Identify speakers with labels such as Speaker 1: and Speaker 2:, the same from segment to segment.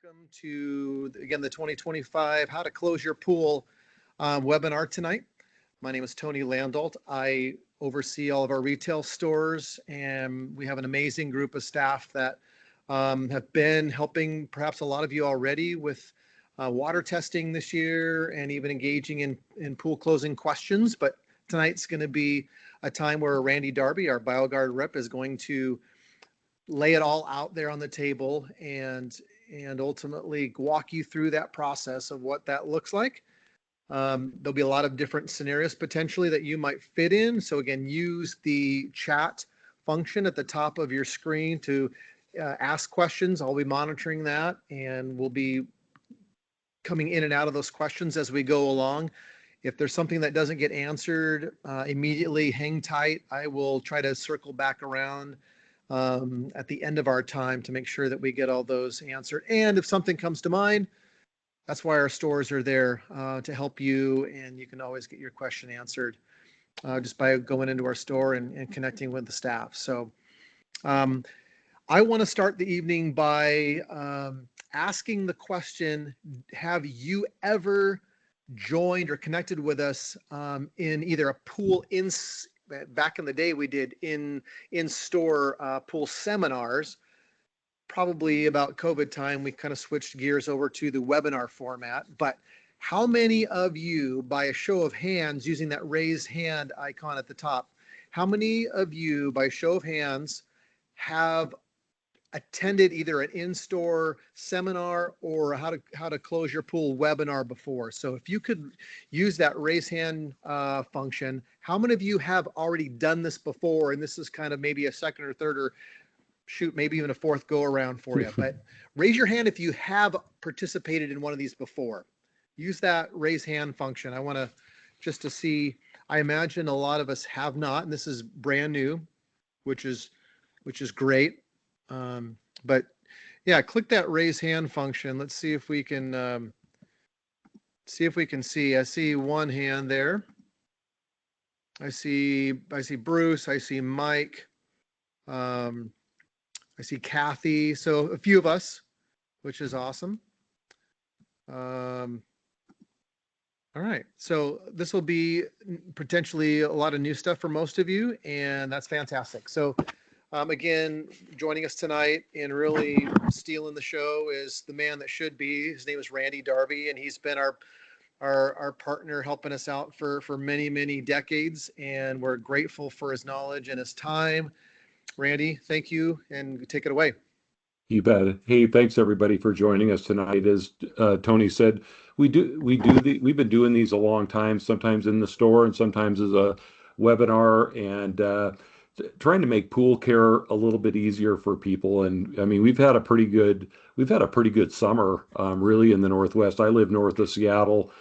Speaker 1: welcome to, again, the 2025 How to Close Your Pool webinar tonight. My name is Tony Landolt. I oversee all of our retail stores, and we have an amazing group of staff that have been helping perhaps a lot of you already with water testing this year and even engaging in pool closing questions. But tonight's going to be a time where Randy Darby, our BioGuard rep, is going to lay it all out there on the table and ultimately walk you through that process of what that looks like. There'll be a lot of different scenarios potentially that you might fit in. So again, use the chat function at the top of your screen to ask questions. I'll be monitoring that, and we'll be coming in and out of those questions as we go along. If there's something that doesn't get answered immediately, hang tight. I will try to circle back around at the end of our time to make sure that we get all those answered. And if something comes to mind, that's why our stores are there to help you, and you can always get your question answered just by going into our store and connecting with the staff. So I want to start the evening by asking the question, have you ever joined or connected with us in either a pool back in the day we did in-store pool seminars. Probably about COVID time, we kind of switched gears over to the webinar format. But how many of you, by a show of hands, using that raised hand icon at the top, how many of you, by show of hands, have attended either an in-store seminar or how to close your pool webinar before? So if you could use that raise hand function, how many of you have already done this before? And this is kind of maybe a second or third or shoot, maybe even a fourth go around for you. But raise your hand if you have participated in one of these before. Use that raise hand function. I want to just to see, I imagine a lot of us have not, and this is brand new, which is great. But yeah, click that raise hand function. Let's see if we can see. I see one hand there. I see Bruce. I see Mike. I see Kathy. So a few of us, which is awesome. All right. So this will be potentially a lot of new stuff for most of you, and that's fantastic. So again, joining us tonight and really stealing the show is the man that should be. His name is Randy Darby, and he's been our partner helping us out for many, many decades, and we're grateful for his knowledge and his time. Randy, thank you, and take it away.
Speaker 2: You bet. Hey, thanks everybody for joining us tonight. As Tony said, we've been doing these a long time, sometimes in the store and sometimes as a webinar, and trying to make pool care a little bit easier for people. And I mean, we've had a pretty good summer, really, in the Northwest. I live north of Seattle,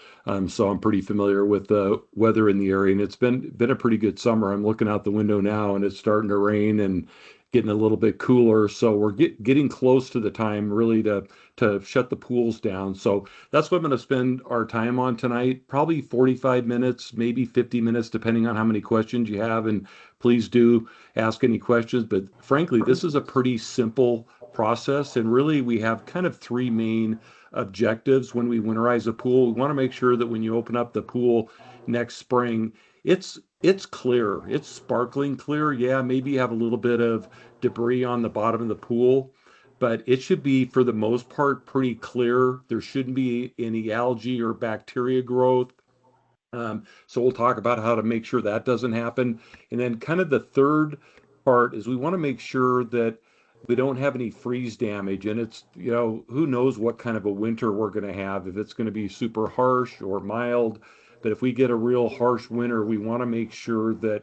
Speaker 2: so I'm pretty familiar with the weather in the area, and it's been a pretty good summer. I'm looking out the window now, and it's starting to rain and getting a little bit cooler. So we're getting close to the time really to shut the pools down. So that's what I'm going to spend our time on tonight. Probably 45 minutes, maybe 50 minutes, depending on how many questions you have. And please do ask any questions. But frankly, this is a pretty simple process. And really, we have kind of three main objectives when we winterize a pool. We want to make sure that when you open up the pool next spring, it's clear. It's sparkling clear. Yeah, maybe you have a little bit of debris on the bottom of the pool, but it should be, for the most part, pretty clear. There shouldn't be any algae or bacteria growth. So we'll talk about how to make sure that doesn't happen. And then kind of the third part is we want to make sure that we don't have any freeze damage. And it's, who knows what kind of a winter we're going to have, if it's going to be super harsh or mild. But if we get a real harsh winter, we want to make sure that,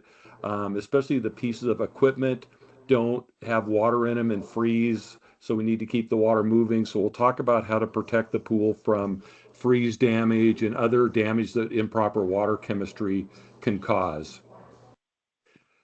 Speaker 2: especially the pieces of equipment, don't have water in them and freeze. So we need to keep the water moving. So we'll talk about how to protect the pool from freeze damage and other damage that improper water chemistry can cause.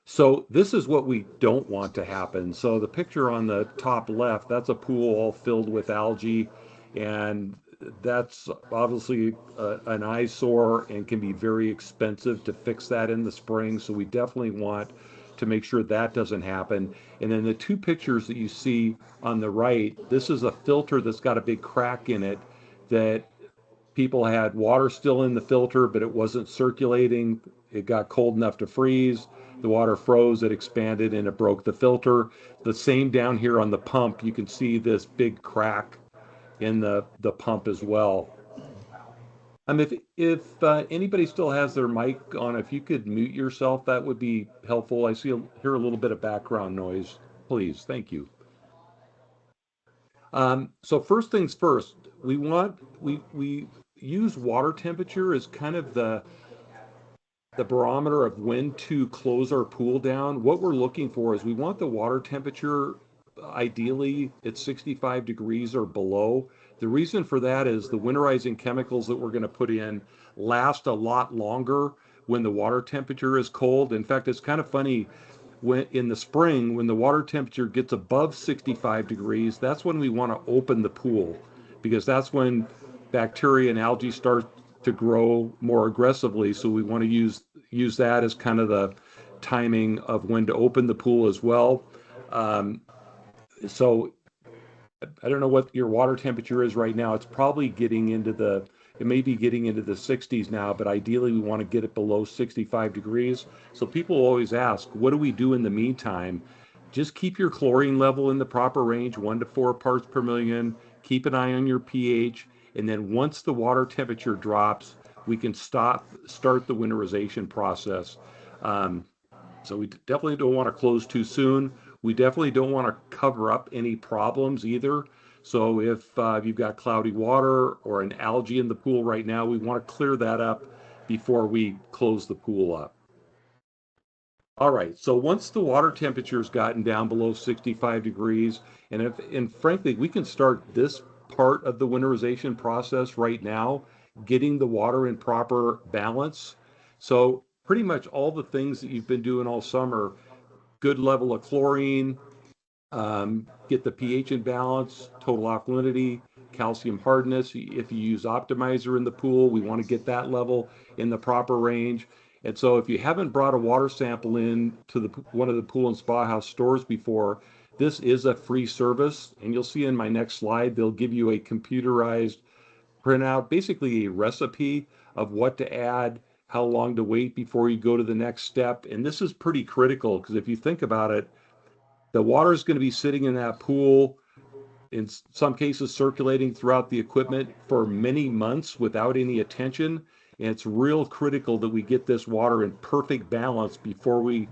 Speaker 2: So this is what we don't want to happen. So the picture on the top left, that's a pool all filled with algae, and that's obviously an eyesore and can be very expensive to fix that in the spring. So we definitely want to make sure that doesn't happen. And then the two pictures that you see on the right, this is a filter that's got a big crack in it that people had water still in the filter, but it wasn't circulating. It got cold enough to freeze. The water froze, it expanded, and it broke the filter. The same down here on the pump, you can see this big crack in the pump as well. If anybody still has their mic on, if you could mute yourself, that would be helpful. I hear a little bit of background noise. Please, thank you. So first things first, we use water temperature as kind of the barometer of when to close our pool down. What we're looking for is we want the water temperature ideally at 65 degrees or below. The reason for that is the winterizing chemicals that we're going to put in last a lot longer when the water temperature is cold. In fact, it's kind of funny when in the spring, when the water temperature gets above 65 degrees, that's when we want to open the pool, because that's when bacteria and algae start to grow more aggressively. So we want to use that as kind of the timing of when to open the pool as well. So I don't know what your water temperature is right now. It's probably it may be getting into the 60s now, but ideally we want to get it below 65 degrees. So people always ask, what do we do in the meantime? Just keep your chlorine level in the proper range, 1 to 4 parts per million. Keep an eye on your pH. And then once the water temperature drops, we can start the winterization process. So we definitely don't want to close too soon. We definitely don't want to cover up any problems either. So if you've got cloudy water or an algae in the pool right now, we want to clear that up before we close the pool up. All right, so once the water temperature has gotten down below 65 degrees, and frankly, we can start this part of the winterization process right now, getting the water in proper balance. So pretty much all the things that you've been doing all summer, good level of chlorine, get the pH in balance, total alkalinity, calcium hardness. If you use optimizer in the pool, we want to get that level in the proper range. And so if you haven't brought a water sample in to one of the pool and spa house stores before, this is a free service. And you'll see in my next slide, they'll give you a computerized printout, basically a recipe of what to add, how long to wait before you go to the next step. And this is pretty critical because if you think about it, the water is going to be sitting in that pool, in some cases circulating throughout the equipment for many months without any attention. And it's real critical that we get this water in perfect balance before we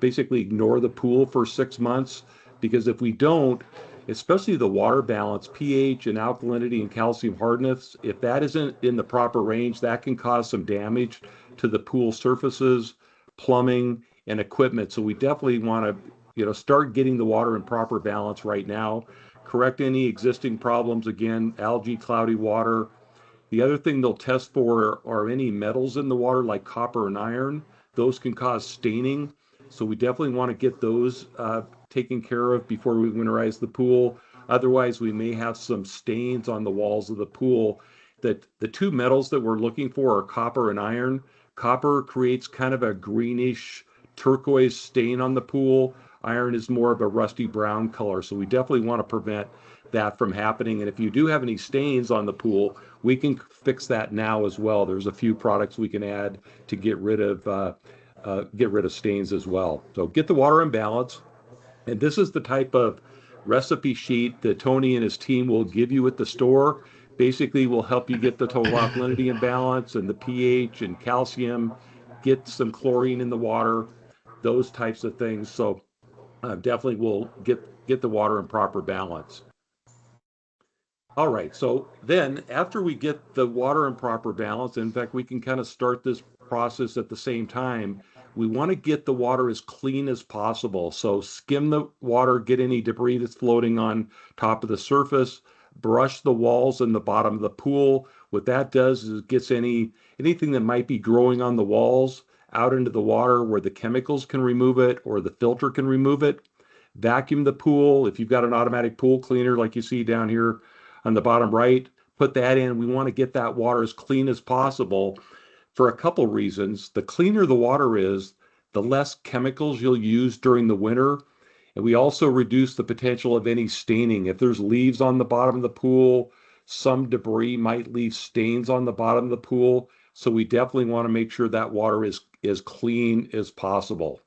Speaker 2: basically ignore the pool for 6 months. Because if we don't, especially the water balance, pH and alkalinity and calcium hardness, if that isn't in the proper range, that can cause some damage to the pool surfaces, plumbing, and equipment. So we definitely want to, start getting the water in proper balance right now. Correct any existing problems. Again, algae, cloudy water. The other thing they'll test for are any metals in the water like copper and iron. Those can cause staining. So we definitely want to get those taken care of before we winterize the pool. Otherwise, we may have some stains on the walls of the pool. That the two metals that we're looking for are copper and iron. Copper creates kind of a greenish turquoise stain on the pool. Iron is more of a rusty brown color. So we definitely want to prevent that from happening. And if you do have any stains on the pool, we can fix that now as well. There's a few products we can add to get rid of stains as well. So get the water in balance. And this is the type of recipe sheet that Tony and his team will give you at the store. Basically, will help you get the total alkalinity in balance and the pH and calcium, get some chlorine in the water, those types of things. So definitely will get the water in proper balance. All right, so then after we get the water in proper balance, in fact, we can kind of start this process at the same time. We want to get the water as clean as possible. So skim the water, get any debris that's floating on top of the surface, brush the walls and the bottom of the pool. What that does is it gets anything that might be growing on the walls out into the water where the chemicals can remove it or the filter can remove it. Vacuum the pool. If you've got an automatic pool cleaner like you see down here on the bottom right, put that in. We want to get that water as clean as possible for a couple reasons. The cleaner the water is, the less chemicals you'll use during the winter. And we also reduce the potential of any staining. If there's leaves on the bottom of the pool, some debris might leave stains on the bottom of the pool. So we definitely want to make sure that water is as clean as possible.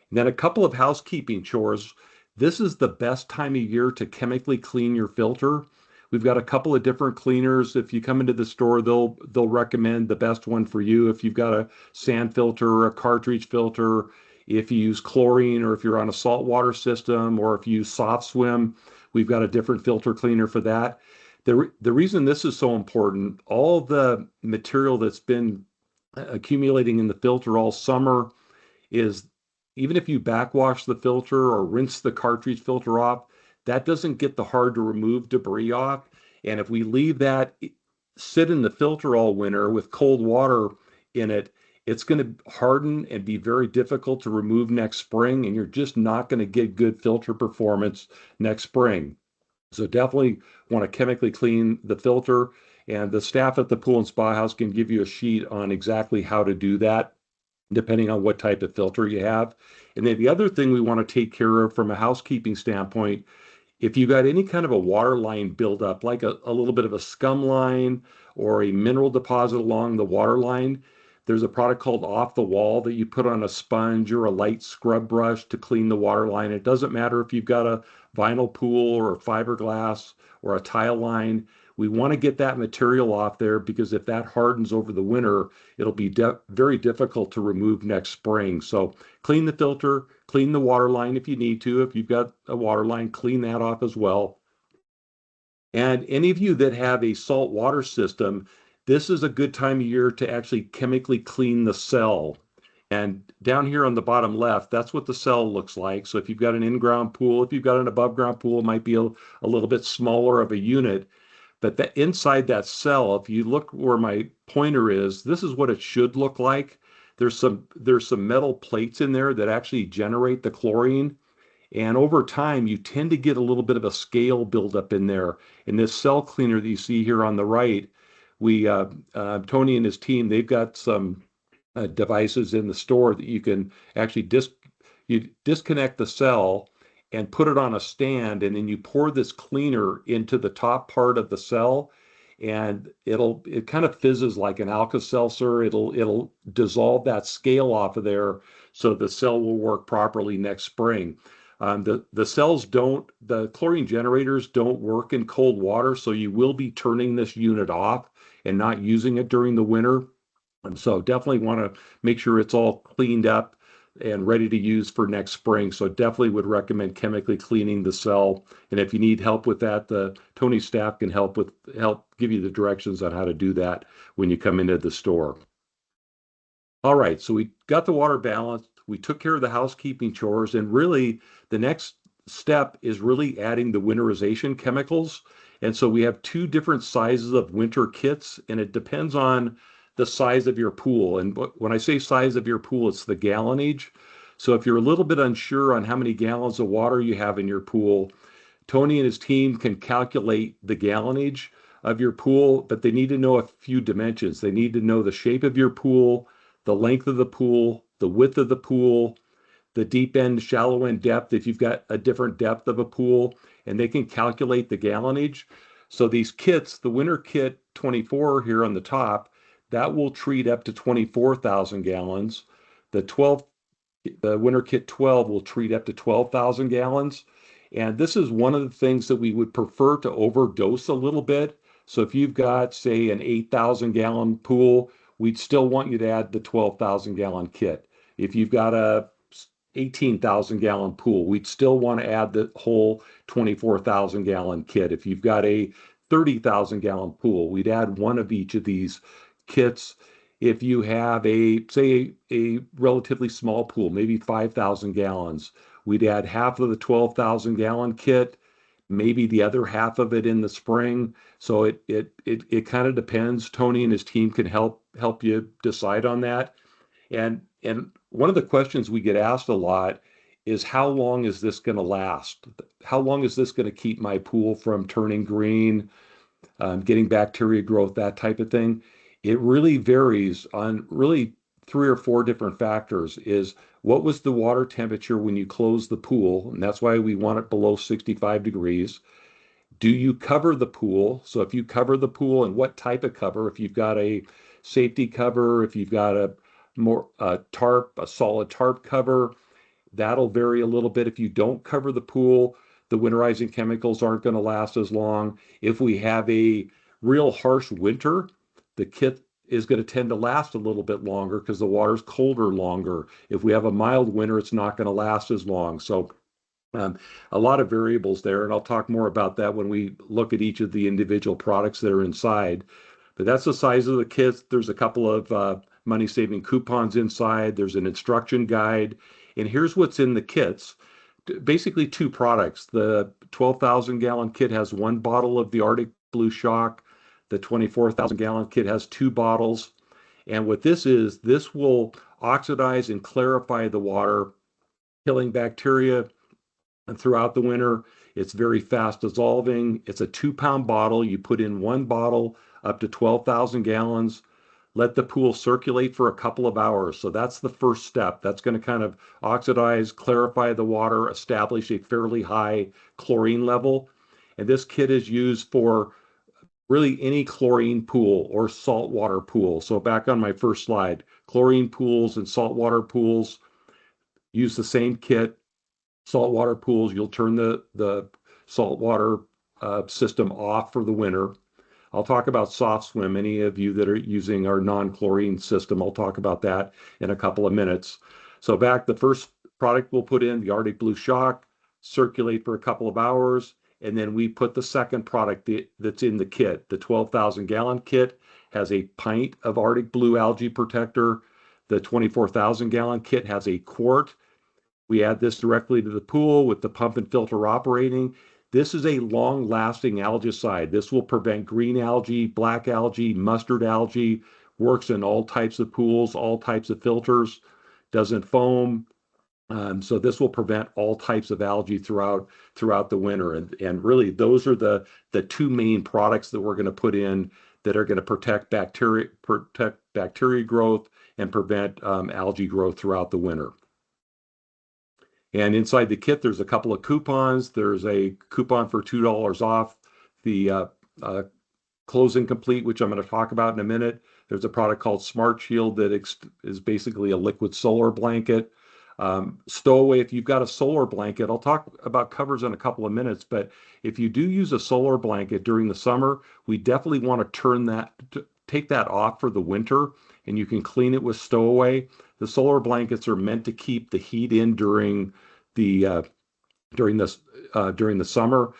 Speaker 2: And then a couple of housekeeping chores. This is the best time of year to chemically clean your filter. We've got a couple of different cleaners. If you come into the store, they'll recommend the best one for you. If you've got a sand filter, a cartridge filter, if you use chlorine, or if you're on a saltwater system, or if you use soft swim, we've got a different filter cleaner for that. The reason this is so important, all the material that's been accumulating in the filter all summer is, even if you backwash the filter or rinse the cartridge filter off, that doesn't get the hard to remove debris off. And if we leave that sit in the filter all winter with cold water in it, it's going to harden and be very difficult to remove next spring, and you're just not going to get good filter performance next spring. So definitely want to chemically clean the filter, and the staff at the Pool and Spa House can give you a sheet on exactly how to do that, depending on what type of filter you have. And then the other thing we want to take care of from a housekeeping standpoint, if you got any kind of a water line buildup, like a little bit of a scum line or a mineral deposit along the water line, there's a product called Off the Wall that you put on a sponge or a light scrub brush to clean the water line. It doesn't matter if you've got a vinyl pool or a fiberglass or a tile line. We want to get that material off there, because if that hardens over the winter, it'll be very difficult to remove next spring. So clean the filter, clean the water line if you need to. If you've got a water line, clean that off as well. And any of you that have a salt water system, this is a good time of year to actually chemically clean the cell. And down here on the bottom left, that's what the cell looks like. So if you've got an in-ground pool, if you've got an above-ground pool, it might be a little bit smaller of a unit. But that inside that cell, if you look where my pointer is, this is what it should look like. There's some metal plates in there that actually generate the chlorine. And over time, you tend to get a little bit of a scale buildup in there. In this cell cleaner that you see here on the right, Tony and his team, they've got some devices in the store that you can actually you disconnect the cell and put it on a stand, and then you pour this cleaner into the top part of the cell, and it kind of fizzes like an Alka-Seltzer. It'll dissolve that scale off of there, so the cell will work properly next spring. The chlorine generators don't work in cold water, so you will be turning this unit off and not using it during the winter. And so definitely want to make sure it's all cleaned up and ready to use for next spring. So definitely would recommend chemically cleaning the cell. And if you need help with that, the Tony staff can help give you the directions on how to do that when you come into the store. All right, so we got the water balanced. We took care of the housekeeping chores, and really the next step is really adding the winterization chemicals. And so we have two different sizes of winter kits, and it depends on the size of your pool. And when I say size of your pool, it's the gallonage. So if you're a little bit unsure on how many gallons of water you have in your pool, Tony and his team can calculate the gallonage of your pool, but they need to know a few dimensions. They need to know the shape of your pool, the length of the pool, the width of the pool, the deep end, shallow end depth, if you've got a different depth of a pool, and they can calculate the gallonage. So these kits, the Winter Kit 24 here on the top, that will treat up to 24,000 gallons. The Winter Kit 12 will treat up to 12,000 gallons. And this is one of the things that we would prefer to overdose a little bit. So if you've got, say, an 8,000 gallon pool, we'd still want you to add the 12,000 gallon kit. If you've got a 18,000 gallon pool, we'd still want to add the whole 24,000 gallon kit. If you've got a 30,000 gallon pool, we'd add one of each of these kits. If you have say a relatively small pool, maybe 5,000 gallons, we'd add half of the 12,000 gallon kit, maybe the other half of it in the spring. So it kind of depends. Tony and his team can help you decide on that. And one of the questions we get asked a lot is, how long is this going to last? How long is this going to keep my pool from turning green, getting bacteria growth, that type of thing? It really varies on really three or four different factors. Is what was the water temperature when you closed the pool? And that's why we want it below 65 degrees. Do you cover the pool? So if you cover the pool, and what type of cover, if you've got a safety cover, if you've got a more tarp, a solid tarp cover, that'll vary a little bit. If you don't cover the pool, the winterizing chemicals aren't going to last as long. If we have a real harsh winter, the kit is going to tend to last a little bit longer because the water's colder longer. If we have a mild winter, it's not going to last as long. So um, a lot of variables there, and I'll talk more about that when we look at each of the individual products that are inside. But that's the size of the kits. There's a couple of money-saving coupons inside. There's an instruction guide. And here's what's in the kits. Basically two products. The 12,000 gallon kit has one bottle of the Arctic Blue Shock. The 24,000 gallon kit has two bottles. And what this is, this will oxidize and clarify the water, killing bacteria. And throughout the winter, it's very fast dissolving. It's a 2-pound bottle. You put in one bottle up to 12,000 gallons. Let the pool circulate for a couple of hours. So that's the first step. That's going to kind of oxidize, clarify the water, establish a fairly high chlorine level. And this kit is used for really any chlorine pool or saltwater pool. So back on my first slide, chlorine pools and saltwater pools use the same kit. Saltwater pools, you'll turn the saltwater system off for the winter. I'll talk about soft swim. Any of you that are using our non-chlorine system, I'll talk about that in a couple of minutes. So back, the first product we'll put in, the Arctic Blue Shock, circulate for a couple of hours, and then we put the second product that's in the kit. The 12,000 gallon kit has a pint of Arctic Blue algae protector. The 24,000 gallon kit has a quart. We add this directly to the pool with the pump and filter operating. This is a long-lasting algicide. This will prevent green algae, black algae, mustard algae, works in all types of pools, all types of filters, doesn't foam. So this will prevent all types of algae throughout the winter. And really, those are the two main products that we're going to put in that are going to protect bacteria growth and prevent algae growth throughout the winter. And inside the kit, there's a couple of coupons. There's a coupon for $2 off the closing complete, which I'm going to talk about in a minute. There's a product called Smart Shield that is basically a liquid solar blanket. Stowaway, if you've got a solar blanket, I'll talk about covers in a couple of minutes, but if you do use a solar blanket during the summer, we definitely want to take that off for the winter, and you can clean it with Stowaway. The solar blankets are meant to keep the heat in during the summer,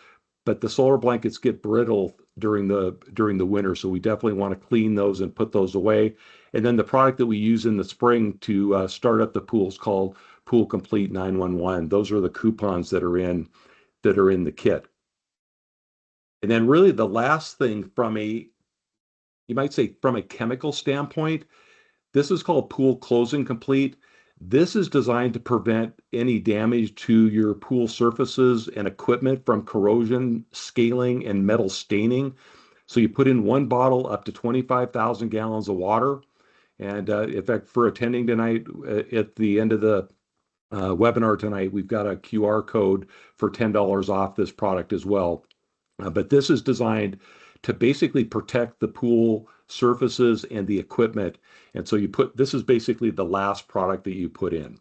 Speaker 2: but the solar blankets get brittle during the winter, so we definitely want to clean those and put those away. And then the product that we use in the spring to start up the pool is called Pool Complete 911. Those are the coupons that are in the kit. And then really the last thing you might say from a chemical standpoint, this is called Pool Closing Complete. This is designed to prevent any damage to your pool surfaces and equipment from corrosion, scaling, and metal staining. So you put in one bottle up to 25,000 gallons of water. And in fact, for attending tonight, at the end of the webinar tonight, we've got a QR code for $10 off this product as well. But this is designed to basically protect the pool surfaces and the equipment. And so this is basically the last product that you put in.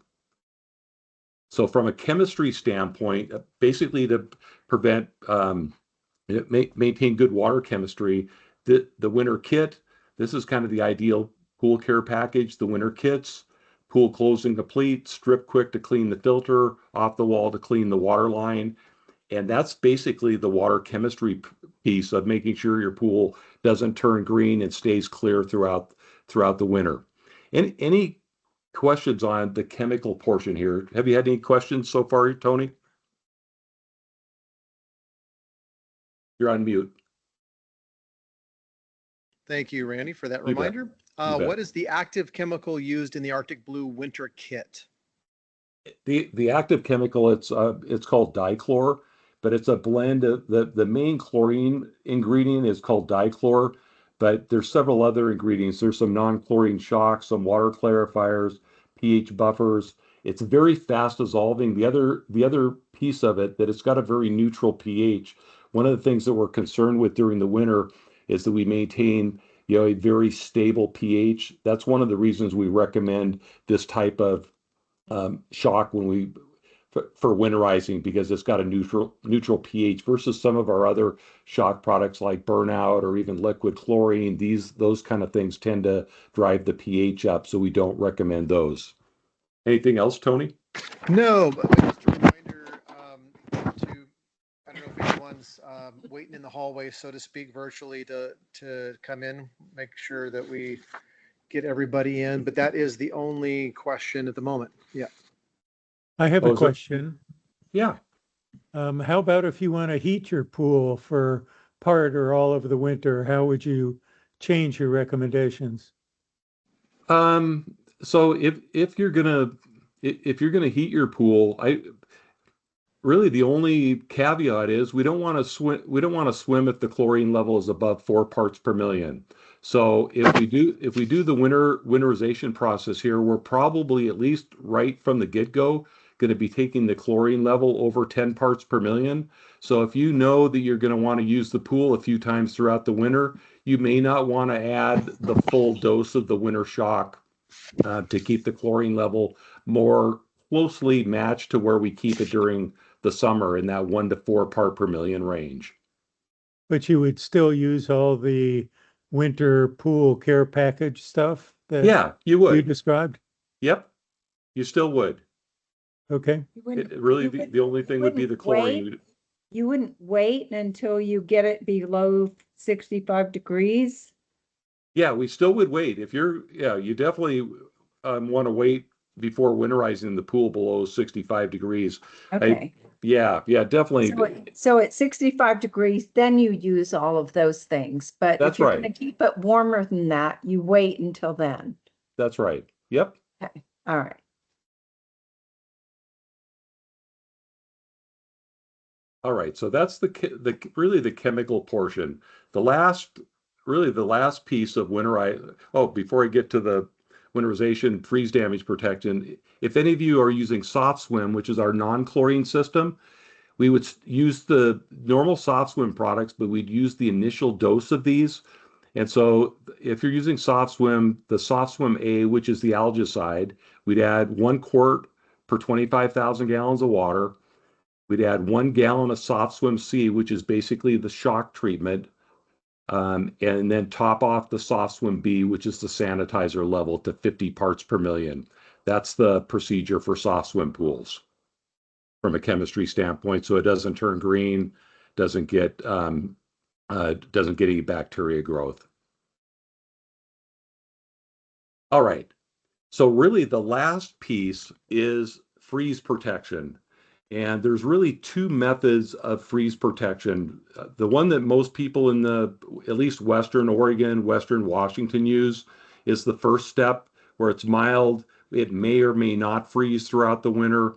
Speaker 2: So from a chemistry standpoint, basically to prevent, maintain good water chemistry, the winter kit, this is kind of the ideal pool care package. The winter kits, Pool Closing Complete, Strip Quick to clean the filter, Off the Wall to clean the water line. And that's basically the water chemistry piece of making sure your pool doesn't turn green and stays clear throughout the winter. Any questions on the chemical portion here? Have you had any questions so far, Tony? You're on mute.
Speaker 1: Thank you, Randy, for that
Speaker 2: You bet.
Speaker 1: reminder.
Speaker 2: You bet.
Speaker 1: What is the active chemical used in the Arctic Blue winter kit?
Speaker 2: The active chemical, it's called dichlor, but it's a blend of the main chlorine ingredient is called dichlor, but there's several other ingredients. There's some non-chlorine shocks, some water clarifiers, pH buffers. It's very fast dissolving. The other piece of it that it's got a very neutral pH. One of the things that we're concerned with during the winter is that we maintain a very stable pH. That's one of the reasons we recommend this type of shock for winterizing, because it's got a neutral pH versus some of our other shock products like burnout or even liquid chlorine. Those kind of things tend to drive the pH up, so we don't recommend those. Anything else, Tony?
Speaker 1: No, but just a reminder to, I don't know if anyone's waiting in the hallway, so to speak, virtually to come in, make sure that we get everybody in. But that is the only question at the moment. Yeah.
Speaker 3: I have a question.
Speaker 2: Yeah.
Speaker 3: How about if you want to heat your pool for part or all of the winter? How would you change your recommendations?
Speaker 2: So if you're gonna heat your pool, really the only caveat is we don't want to swim if the chlorine level is above 4 parts per million. So if we do the winterization process here, we're probably at least right from the get-go going to be taking the chlorine level over 10 parts per million. So if you know that you're going to want to use the pool a few times throughout the winter, you may not want to add the full dose of the winter shock to keep the chlorine level more closely matched to where we keep it during the summer in that 1 to 4 part per million range.
Speaker 3: But you would still use all the winter pool care package stuff that
Speaker 2: Yeah, you would.
Speaker 3: you described?
Speaker 2: Yep, you still would.
Speaker 3: Okay.
Speaker 2: The only thing would be the chlorine.
Speaker 4: You wouldn't wait until you get it below 65 degrees?
Speaker 2: Yeah, we still would wait. You definitely want to wait before winterizing the pool below 65 degrees.
Speaker 4: Okay.
Speaker 2: Definitely.
Speaker 4: So at 65 degrees, then you use all of those things. But
Speaker 2: That's
Speaker 4: if you're
Speaker 2: right.
Speaker 4: going to keep it warmer than that, you wait until then.
Speaker 2: That's right. Yep.
Speaker 4: Okay. All right.
Speaker 2: All right, so that's really the chemical portion. The last piece of winterize. Oh, before I get to the winterization freeze damage protection, if any of you are using soft swim, which is our non-chlorine system, we would use the normal soft swim products, but we'd use the initial dose of these. And so if you're using soft swim, the soft swim A, which is the algicide, we'd add 1 quart per 25,000 gallons of water. We'd add 1 gallon of soft swim C, which is basically the shock treatment, and then top off the soft swim B, which is the sanitizer level, to 50 parts per million. That's the procedure for soft swim pools from a chemistry standpoint, so it doesn't turn green, doesn't get any bacteria growth. All right, so really the last piece is freeze protection. And there's really 2 methods of freeze protection. The one that most people in at least Western Oregon, Western Washington use is the first step, where it's mild. It may or may not freeze throughout the winter.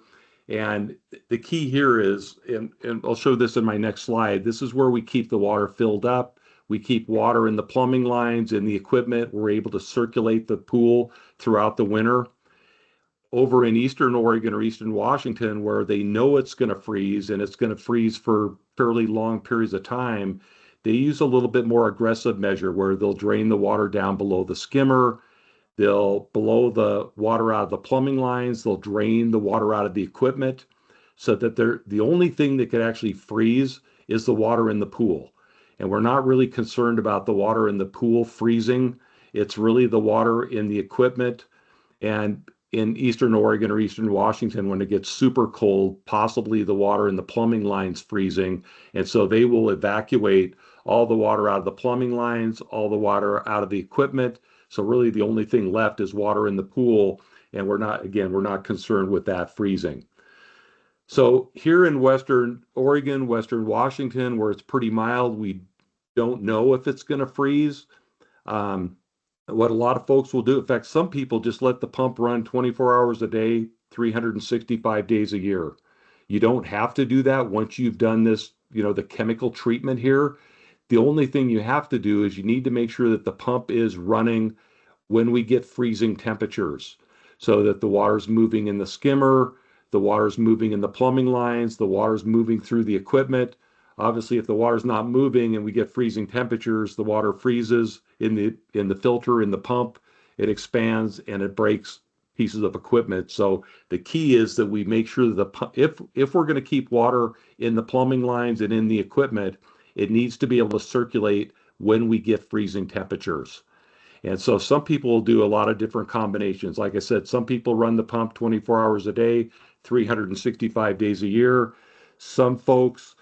Speaker 2: And the key here is, and I'll show this in my next slide, this is where we keep the water filled up. We keep water in the plumbing lines and the equipment. We're able to circulate the pool throughout the winter. Over in Eastern Oregon or Eastern Washington, where they know it's going to freeze and it's going to freeze for fairly long periods of time, they use a little bit more aggressive measure where they'll drain the water down below the skimmer. They'll blow the water out of the plumbing lines. They'll drain the water out of the equipment, so that the only thing that could actually freeze is the water in the pool. And we're not really concerned about the water in the pool freezing. It's really the water in the equipment. And in Eastern Oregon or Eastern Washington, when it gets super cold, possibly the water in the plumbing lines freezing. And so they will evacuate all the water out of the plumbing lines, all the water out of the equipment. So really the only thing left is water in the pool. And we're not concerned with that freezing. So here in Western Oregon, Western Washington, where it's pretty mild, we don't know if it's going to freeze. What a lot of folks will do, in fact, some people just let the pump run 24 hours a day, 365 days a year. You don't have to do that once you've done this, the chemical treatment here. The only thing you have to do is you need to make sure that the pump is running when we get freezing temperatures, so that the water's moving in the skimmer, the water's moving in the plumbing lines, the water's moving through the equipment. Obviously, if the water's not moving and we get freezing temperatures, the water freezes in the filter, in the pump, it expands and it breaks pieces of equipment. So the key is that we make sure that if we're going to keep water in the plumbing lines and in the equipment, it needs to be able to circulate when we get freezing temperatures. And so some people will do a lot of different combinations. Like I said, some people run the pump 24 hours a day, 365 days a year. Some folks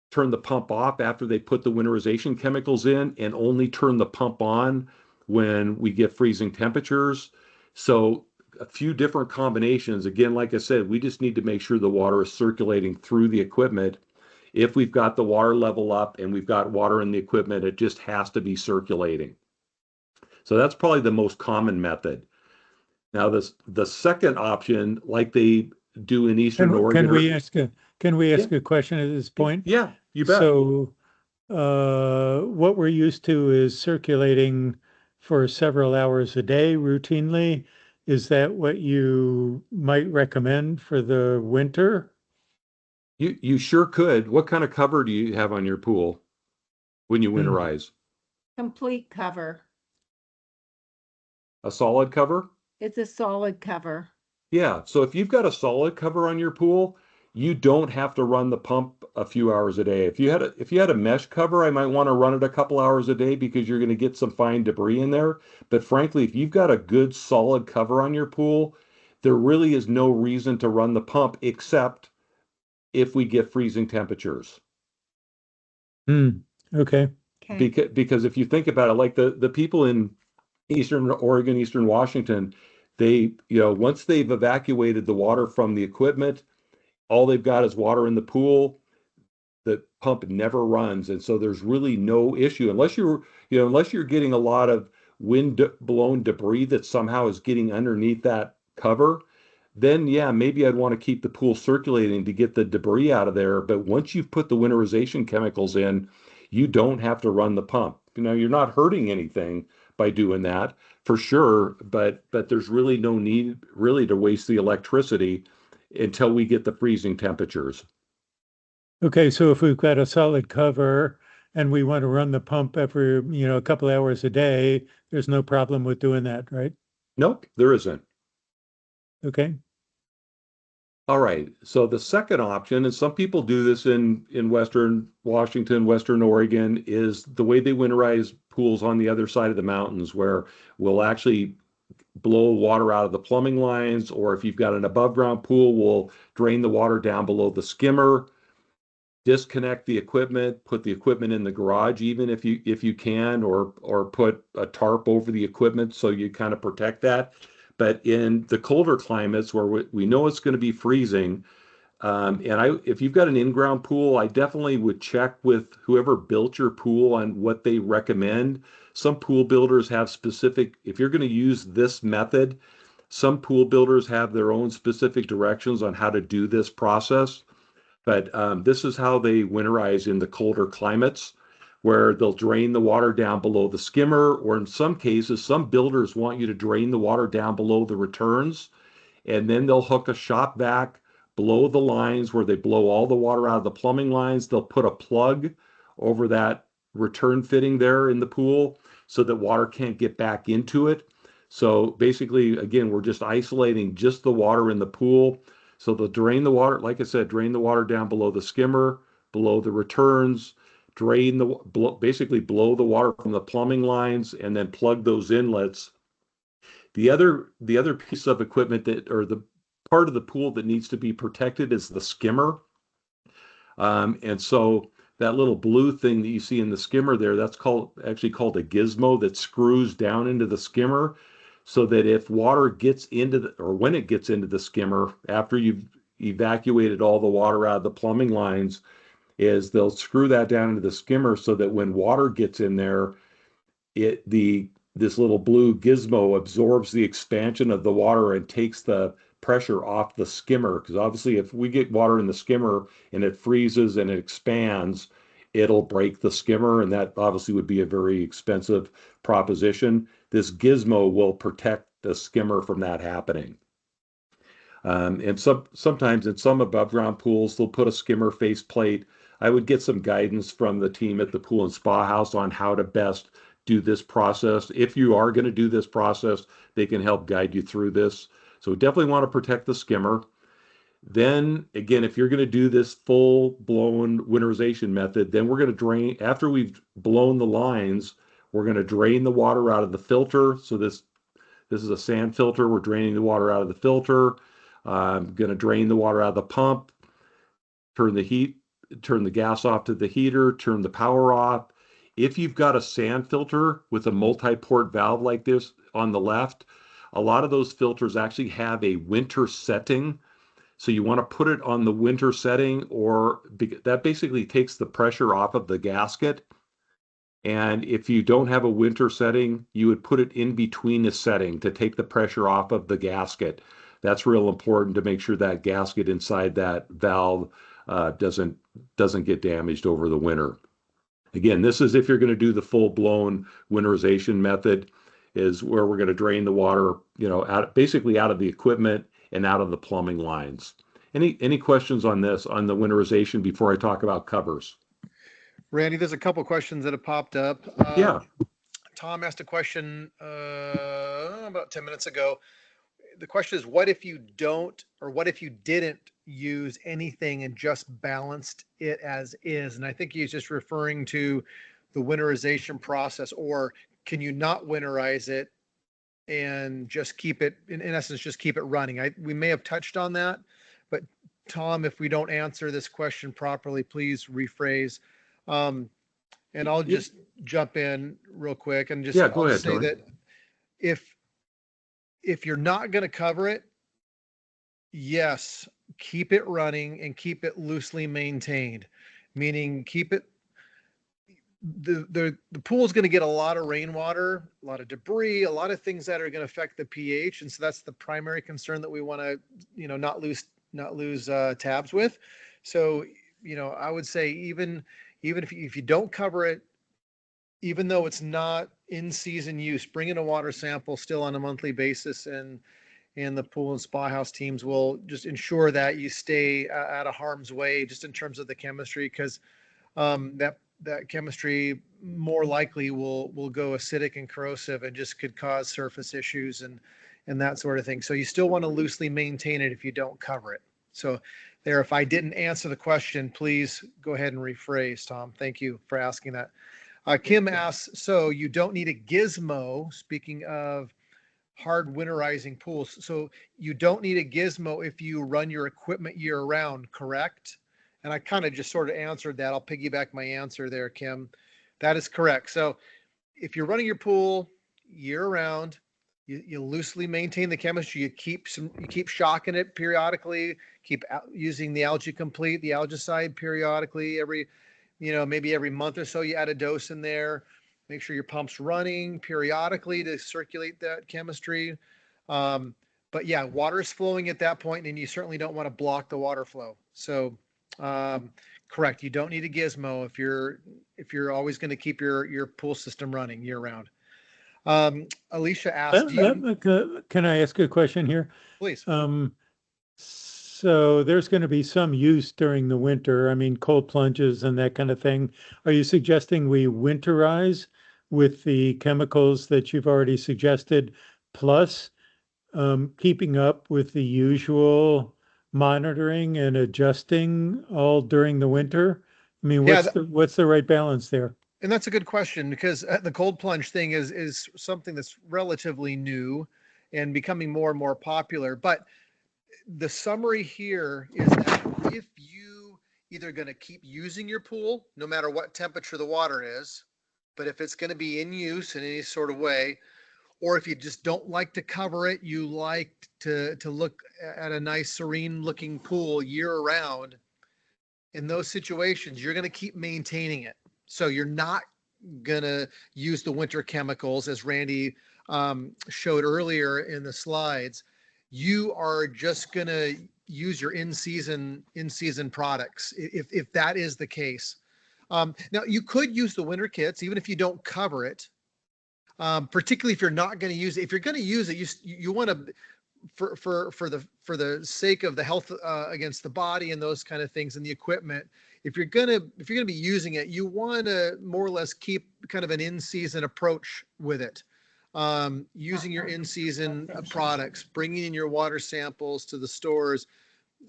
Speaker 2: turn the pump off after they put the winterization chemicals in and only turn the pump on when we get freezing temperatures. So a few different combinations. Again, like I said, we just need to make sure the water is circulating through the equipment. If we've got the water level up and we've got water in the equipment, it just has to be circulating. So that's probably the most common method. Now, the second option, like they do in Eastern Oregon.
Speaker 3: Can we ask a question at this point?
Speaker 2: Yeah, you bet.
Speaker 3: So, what we're used to is circulating for several hours a day routinely. Is that what you might recommend for the winter?
Speaker 2: You sure could. What kind of cover do you have on your pool when you winterize?
Speaker 4: Complete cover.
Speaker 2: A solid cover?
Speaker 4: It's a solid cover.
Speaker 2: Yeah. So if you've got a solid cover on your pool, you don't have to run the pump a few hours a day. If you had a mesh cover, I might want to run it a couple hours a day because you're going to get some fine debris in there. But frankly, if you've got a good solid cover on your pool, there really is no reason to run the pump except if we get freezing temperatures.
Speaker 3: Okay.
Speaker 2: Because if you think about it, like the people in Eastern Oregon, Eastern Washington, once they've evacuated the water from the equipment, all they've got is water in the pool. The pump never runs, and so there's really no issue unless you're getting a lot of wind blown debris that somehow is getting underneath that cover. Then yeah, maybe I'd want to keep the pool circulating to get the debris out of there. But once you've put the winterization chemicals in, you don't have to run the pump. You're not hurting anything by doing that for sure, but there's really no need really to waste the electricity until we get the freezing temperatures.
Speaker 3: Okay, so if we've got a solid cover and we want to run the pump every, a couple hours a day, there's no problem with doing that, right?
Speaker 2: Nope, there isn't.
Speaker 3: Okay.
Speaker 2: All right. So the second option, and some people do this in Western Washington, Western Oregon, is the way they winterize pools on the other side of the mountains, where we'll actually blow water out of the plumbing lines, or if you've got an above ground pool, we'll drain the water down below the skimmer, disconnect the equipment, put the equipment in the garage, even if you can, or put a tarp over the equipment so you kind of protect that. But in the colder climates where we know it's going to be freezing, if you've got an in-ground pool, I definitely would check with whoever built your pool on what they recommend. Some pool builders have specific, if you're going to use this method, some pool builders have their own specific directions on how to do this process. But this is how they winterize in the colder climates, where they'll drain the water down below the skimmer, or in some cases, some builders want you to drain the water down below the returns, and then they'll hook a shop vac below the lines where they blow all the water out of the plumbing lines. They'll put a plug over that return fitting there in the pool so that water can't get back into it. So basically, again, we're just isolating just the water in the pool. So they'll drain the water, like I said, drain the water down below the skimmer, below the returns, basically blow the water from the plumbing lines, and then plug those inlets. The other piece of equipment or the part of the pool that needs to be protected is the skimmer. And so that little blue thing that you see in the skimmer there, that's actually called a gizmo that screws down into the skimmer, so that if water gets or when it gets into the skimmer after you've evacuated all the water out of the plumbing lines, they'll screw that down into the skimmer so that when water gets in there, this little blue gizmo absorbs the expansion of the water and takes the pressure off the skimmer. Because obviously, if we get water in the skimmer and it freezes and it expands, it'll break the skimmer, and that obviously would be a very expensive proposition. This gizmo will protect the skimmer from that happening. And sometimes in some above ground pools, they'll put a skimmer faceplate. I would get some guidance from the team at the pool and spa house on how to best do this process. If you are going to do this process, they can help guide you through this. So definitely want to protect the skimmer. Then again, if you're going to do this full blown winterization method, then we're going to drain, after we've blown the lines, we're going to drain the water out of the filter. So this is a sand filter. We're draining the water out of the filter. I'm going to drain the water out of the pump, turn the gas off to the heater, turn the power off. If you've got a sand filter with a multi-port valve like this on the left, a lot of those filters actually have a winter setting. So you want to put it on the winter setting, or that basically takes the pressure off of the gasket. And if you don't have a winter setting, you would put it in between the setting to take the pressure off of the gasket. That's real important to make sure that gasket inside that valve doesn't get damaged over the winter. Again, this is if you're going to do the full-blown winterization method, is where we're going to drain the water, basically out of the equipment and out of the plumbing lines. Any questions on this, on the winterization, before I talk about covers?
Speaker 1: Randy, there's a couple questions that have popped up.
Speaker 2: Yeah.
Speaker 1: Tom asked a question about 10 minutes ago. The question is, what if you don't, or what if you didn't use anything and just balanced it as is? And I think he's just referring to the winterization process, or can you not winterize it and just keep it, in essence, just keep it running? We may have touched on that, but Tom, if we don't answer this question properly, please rephrase. And I'll just jump in real quick and just,
Speaker 2: go ahead,
Speaker 1: say
Speaker 2: Tony.
Speaker 1: that if you're not going to cover it, yes, keep it running and keep it loosely maintained, meaning keep it, the pool is going to get a lot of rainwater, a lot of debris, a lot of things that are going to affect the pH. And so that's the primary concern that we want to, not lose tabs with. So, I would say even if you don't cover it, even though it's not in season use, bring in a water sample still on a monthly basis, and the pool and spa house teams will just ensure that you stay out of harm's way, just in terms of the chemistry, because that chemistry more likely will go acidic and corrosive and just could cause surface issues and that sort of thing. So you still want to loosely maintain it if you don't cover it. So there, if I didn't answer the question, please go ahead and rephrase, Tom. Thank you for asking that. Kim asks, so you don't need a gizmo, speaking of hard winterizing pools. So you don't need a gizmo if you run your equipment year round, correct? And I kind of just sort of answered that. I'll piggyback my answer there, Kim. That is correct. So if you're running your pool year round, you loosely maintain the chemistry. You keep shocking it periodically. Keep using the Algae Complete, the algicide periodically. Maybe every month or so you add a dose in there. Make sure your pump's running periodically to circulate that chemistry. But yeah, water is flowing at that point, and you certainly don't want to block the water flow. So correct, you don't need a gizmo if you're always going to keep your pool system running year round. Alicia asked,
Speaker 3: can I ask a question here?
Speaker 1: Please.
Speaker 3: So there's going to be some use during the winter. I mean, cold plunges and that kind of thing. Are you suggesting we winterize with the chemicals that you've already suggested, plus keeping up with the usual monitoring and adjusting all during the winter? I mean, what's the right balance there?
Speaker 1: And that's a good question, because the cold plunge thing is something that's relatively new and becoming more and more popular. But the summary here is that if you either going to keep using your pool, no matter what temperature the water is, but if it's going to be in use in any sort of way, or if you just don't like to cover it, you like to look at a nice serene looking pool year round, in those situations, you're going to keep maintaining it. So you're not going to use the winter chemicals, as Randy showed earlier in the slides. You are just going to use your in-season products if that is the case. Now you could use the winter kits, even if you don't cover it. Particularly if you're not going to use it. If you're going to use it, you want to, for the sake of the health against the body and those kind of things and the equipment. If you're gonna be using it, you want to more or less keep kind of an in-season approach with it. Using your in-season products, bringing in your water samples to the stores,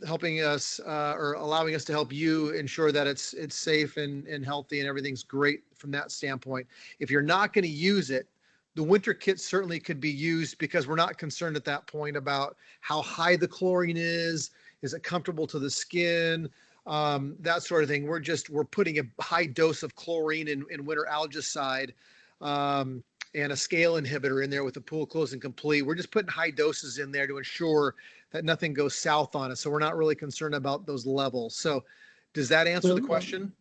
Speaker 1: helping us or allowing us to help you ensure that it's safe and healthy and everything's great from that standpoint. If you're not going to use it, the winter kit certainly could be used because we're not concerned at that point about how high the chlorine is it comfortable to the skin, that sort of thing. We're putting a high dose of chlorine in winter algicide, and a scale inhibitor in there with the pool closed and complete. We're just putting high doses in there to ensure that nothing goes south on us. So we're not really concerned about those levels. So does that answer the question?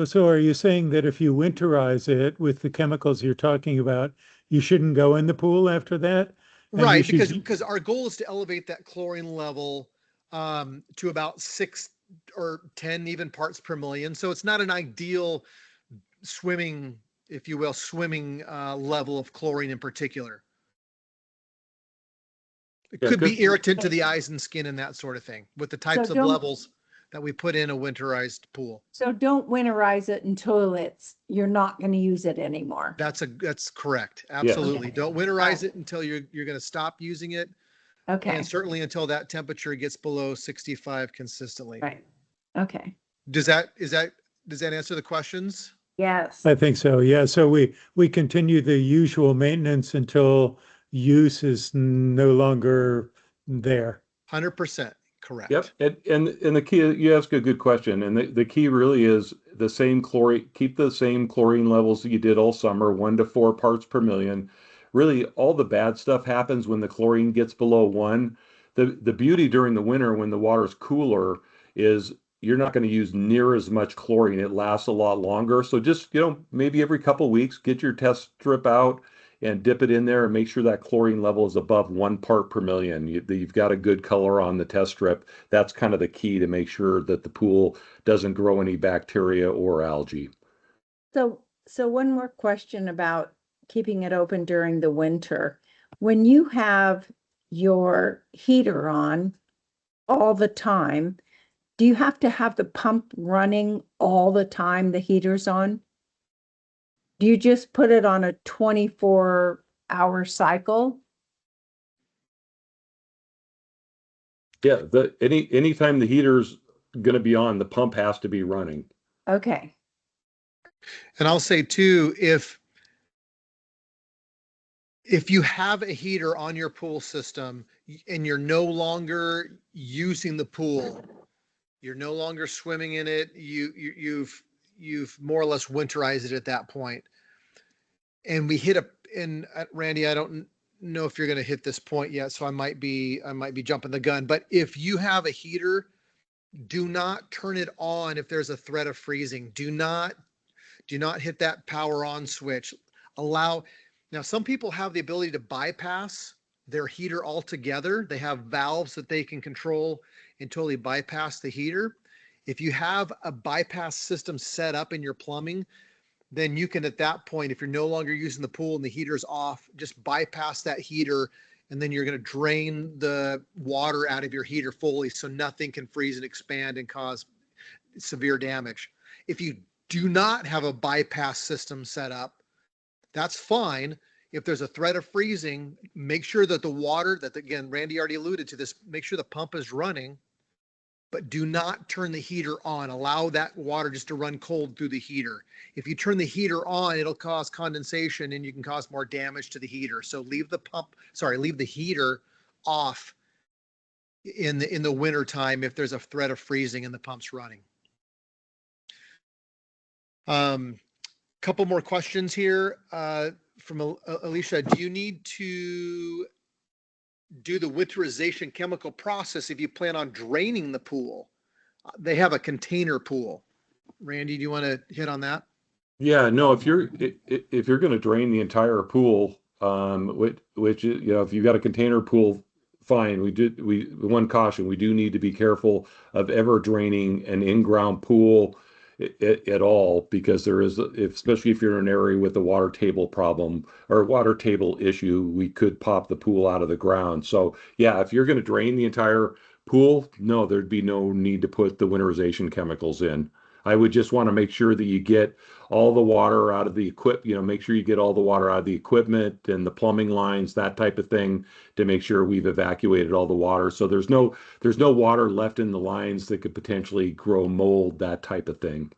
Speaker 3: So are you saying that if you winterize it with the chemicals you're talking about, you shouldn't go in the pool after that?
Speaker 1: Right, because our goal is to elevate that chlorine level to about 6 or 10 even parts per million. So it's not an ideal swimming, if you will, level of chlorine in particular. It could be irritant to the eyes and skin and that sort of thing with the types of levels that we put in a winterized pool.
Speaker 4: So don't winterize it until you're not going to use it anymore.
Speaker 1: That's correct. Absolutely.
Speaker 4: Okay.
Speaker 1: Don't winterize it until you're going to stop using it.
Speaker 4: Okay.
Speaker 1: And certainly until that temperature gets below 65 consistently.
Speaker 4: Right. Okay.
Speaker 1: Does that answer the questions?
Speaker 4: Yes.
Speaker 3: I think so. Yeah. So we continue the usual maintenance until use is no longer there.
Speaker 1: 100% correct.
Speaker 2: Yep. And the key, you ask a good question. And the key really is the same chlorine, keep the same chlorine levels that you did all summer, 1 to 4 parts per million. Really, all the bad stuff happens when the chlorine gets below 1. The beauty during the winter when the water's cooler is you're not going to use near as much chlorine. It lasts a lot longer. So just, maybe every couple of weeks, get your test strip out and dip it in there and make sure that chlorine level is above 1 part per million. You've got a good color on the test strip. That's kind of the key to make sure that the pool doesn't grow any bacteria or algae.
Speaker 4: So one more question about keeping it open during the winter. When you have your heater on all the time, do you have to have the pump running all the time the heater's on? Do you just put it on a 24-hour cycle?
Speaker 2: Yeah, anytime the heater's going to be on, the pump has to be running.
Speaker 4: Okay.
Speaker 1: And I'll say too, if you have a heater on your pool system and you're no longer using the pool, you're no longer swimming in it, you've more or less winterized it at that point. And we hit Randy, I don't know if you're going to hit this point yet, so I might be jumping the gun. But if you have a heater, do not turn it on if there's a threat of freezing. Do not hit that power on switch. Now, some people have the ability to bypass their heater altogether. They have valves that they can control and totally bypass the heater. If you have a bypass system set up in your plumbing, then you can, at that point, if you're no longer using the pool and the heater's off, just bypass that heater, and then you're going to drain the water out of your heater fully so nothing can freeze and expand and cause severe damage. If you do not have a bypass system set up, that's fine. If there's a threat of freezing, make sure that the water, again, Randy already alluded to this, make sure the pump is running, but do not turn the heater on. Allow that water just to run cold through the heater. If you turn the heater on, it'll cause condensation and you can cause more damage to the heater. So leave the heater off in the winter time if there's a threat of freezing and the pump's running. Couple more questions here from Alicia. Do you need to do the winterization chemical process if you plan on draining the pool? They have a container pool. Randy, do you want to hit on that?
Speaker 2: Yeah, no, if you're going to drain the entire pool, which if you've got a container pool, fine. One caution, we do need to be careful of ever draining an in-ground pool at all, because there is, especially if you're in an area with a water table problem or water table issue, we could pop the pool out of the ground. So yeah, if you're going to drain the entire pool, no, there'd be no need to put the winterization chemicals in. I would just want to make sure that you get all the water out of the make sure you get all the water out of the equipment and the plumbing lines, that type of thing, to make sure we've evacuated all the water. So there's no water left in the lines that could potentially grow mold, that type of thing.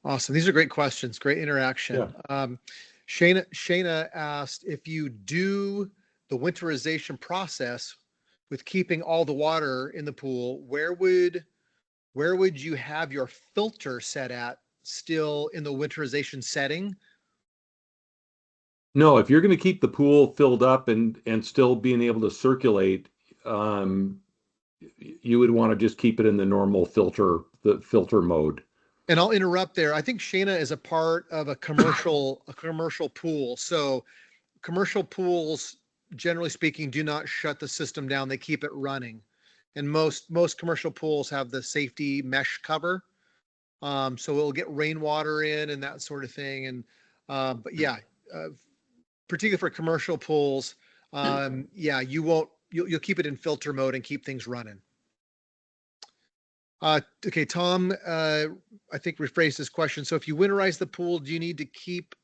Speaker 1: Awesome. These are great questions. Great interaction.
Speaker 2: Yeah.
Speaker 1: Shayna asked, if you do the winterization process with keeping all the water in the pool, where would you have your filter set at, still in the winterization setting?
Speaker 2: No, if you're going to keep the pool filled up and still being able to circulate, you would want to just keep it in the normal the filter mode.
Speaker 1: And I'll interrupt there. I think Shayna is a part of a commercial pool. So commercial pools, generally speaking, do not shut the system down. They keep it running. And most commercial pools have the safety mesh cover. So it'll get rainwater in and that sort of thing. And but yeah, particularly for commercial pools, yeah, you'll keep it in filter mode and keep things running. Okay, Tom, I think rephrased this question. So if you winterize the pool, do you need to keep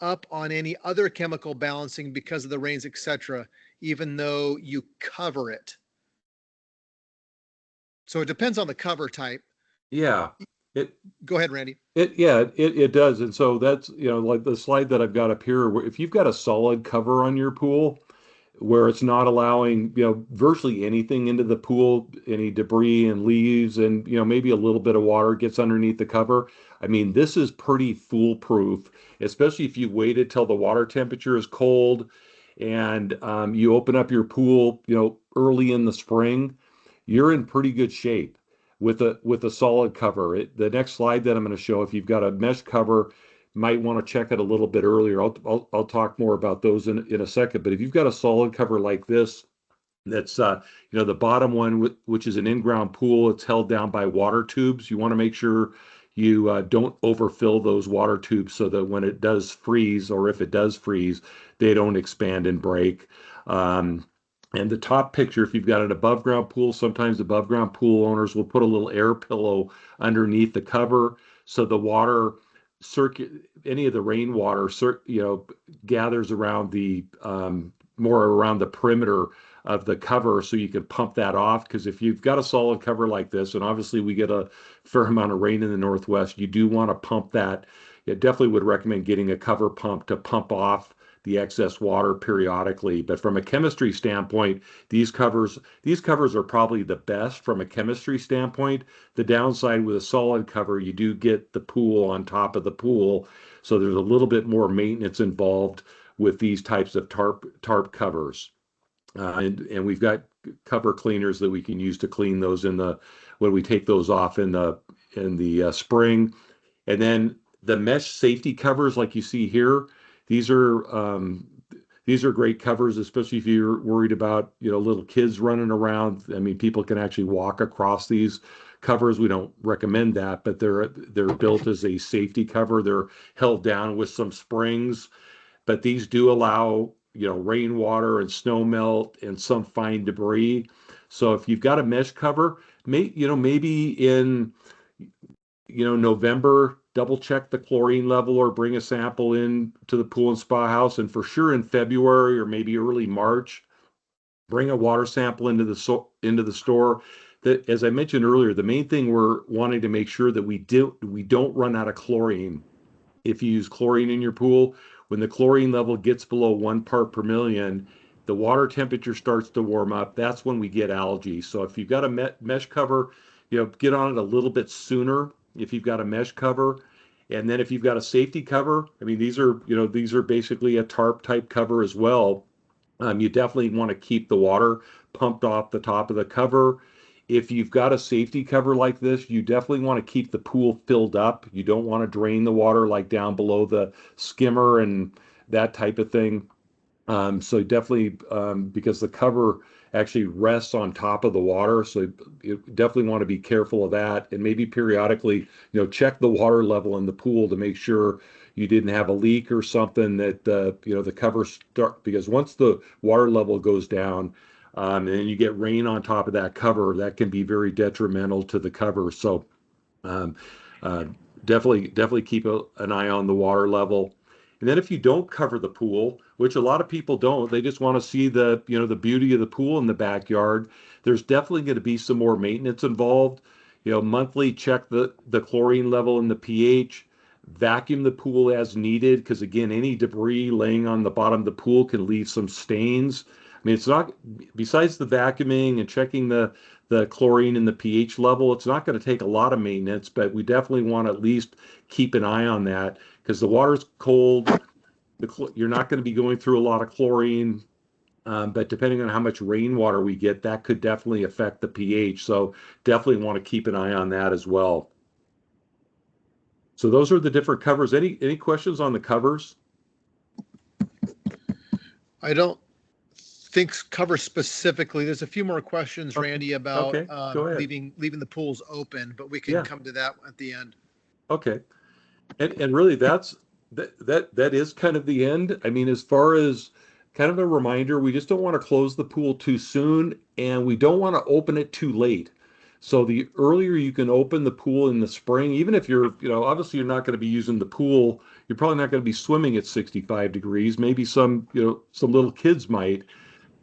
Speaker 1: up on any other chemical balancing because of the rains, etc., even though you cover it? So it depends on the cover type.
Speaker 2: Yeah. It
Speaker 1: Go ahead, Randy.
Speaker 2: it does. And so that's, like the slide that I've got up here, where if you've got a solid cover on your pool, where it's not allowing, virtually anything into the pool, any debris and leaves, and, maybe a little bit of water gets underneath the cover. I mean, this is pretty foolproof, especially if you waited till the water temperature is cold and you open up your pool, early in the spring. You're in pretty good shape with a solid cover. The next slide that I'm going to show, if you've got a mesh cover, might want to check it a little bit earlier. I'll talk more about those in a second. But if you've got a solid cover like this, that's the bottom one, which is an in-ground pool, it's held down by water tubes. You want to make sure you don't overfill those water tubes, so that when it does freeze, or if it does freeze, they don't expand and break. And the top picture, if you've got an above ground pool, sometimes above ground pool owners will put a little air pillow underneath the cover, so the water any of the rainwater gathers around more around the perimeter of the cover, so you can pump that off. Because if you've got a solid cover like this, and obviously we get a fair amount of rain in the Northwest, you do want to pump that. It definitely would recommend getting a cover pump to pump off the excess water periodically. But from a chemistry standpoint, these covers are probably the best from a chemistry standpoint. The downside with a solid cover, you do get the pool on top of the pool, so there's a little bit more maintenance involved with these types of tarp covers. And we've got cover cleaners that we can use to clean those when we take those off in the spring. And then the mesh safety covers, like you see here, these are great covers, especially if you're worried about little kids running around. I mean, people can actually walk across these covers. We don't recommend that, but they're built as a safety cover. They're held down with some springs, but these do allow rainwater and snow melt and some fine debris. So if you've got a mesh cover, maybe in November, double check the chlorine level or bring a sample in to the pool and spa house. And for sure in February or maybe early March, bring a water sample into the store. That, as I mentioned earlier, the main thing we're wanting to make sure that we don't run out of chlorine. If you use chlorine in your pool, when the chlorine level gets below 1 part per million, the water temperature starts to warm up. That's when we get algae. So if you've got a mesh cover, get on it a little bit sooner if you've got a mesh cover. And then if you've got a safety cover, I mean, these are basically a tarp type cover as well. You definitely want to keep the water pumped off the top of the cover. If you've got a safety cover like this, you definitely want to keep the pool filled up. You don't want to drain the water like down below the skimmer and that type of thing. So definitely, because the cover actually rests on top of the water. So you definitely want to be careful of that, and maybe periodically, check the water level in the pool to make sure you didn't have a leak or something that the cover start, because once the water level goes down, and then you get rain on top of that cover, that can be very detrimental to the cover. So um, uh, definitely keep an eye on the water level. And then if you don't cover the pool, which a lot of people don't, they just want to see the beauty of the pool in the backyard. There's definitely going to be some more maintenance involved. Monthly check the chlorine level and the pH. Vacuum the pool as needed, because again, any debris laying on the bottom of the pool can leave some stains. I mean, it's not, besides the vacuuming and checking the chlorine and the pH level, it's not going to take a lot of maintenance, but we definitely want to at least keep an eye on that, because the water's cold. You're not going to be going through a lot of chlorine, but depending on how much rainwater we get, that could definitely affect the pH. So definitely want to keep an eye on that as well. So those are the different covers. Any questions on the covers?
Speaker 1: I don't think cover specifically. There's a few more questions, Randy, about
Speaker 2: Okay, go ahead.
Speaker 1: leaving the pools open, but we can
Speaker 2: Yeah.
Speaker 1: come to that at the end.
Speaker 2: Okay. And really that is kind of the end. I mean, as far as kind of a reminder, we just don't want to close the pool too soon, and we don't want to open it too late. So the earlier you can open the pool in the spring, even if you're, obviously you're not going to be using the pool, you're probably not going to be swimming at 65 degrees. Maybe some little kids might,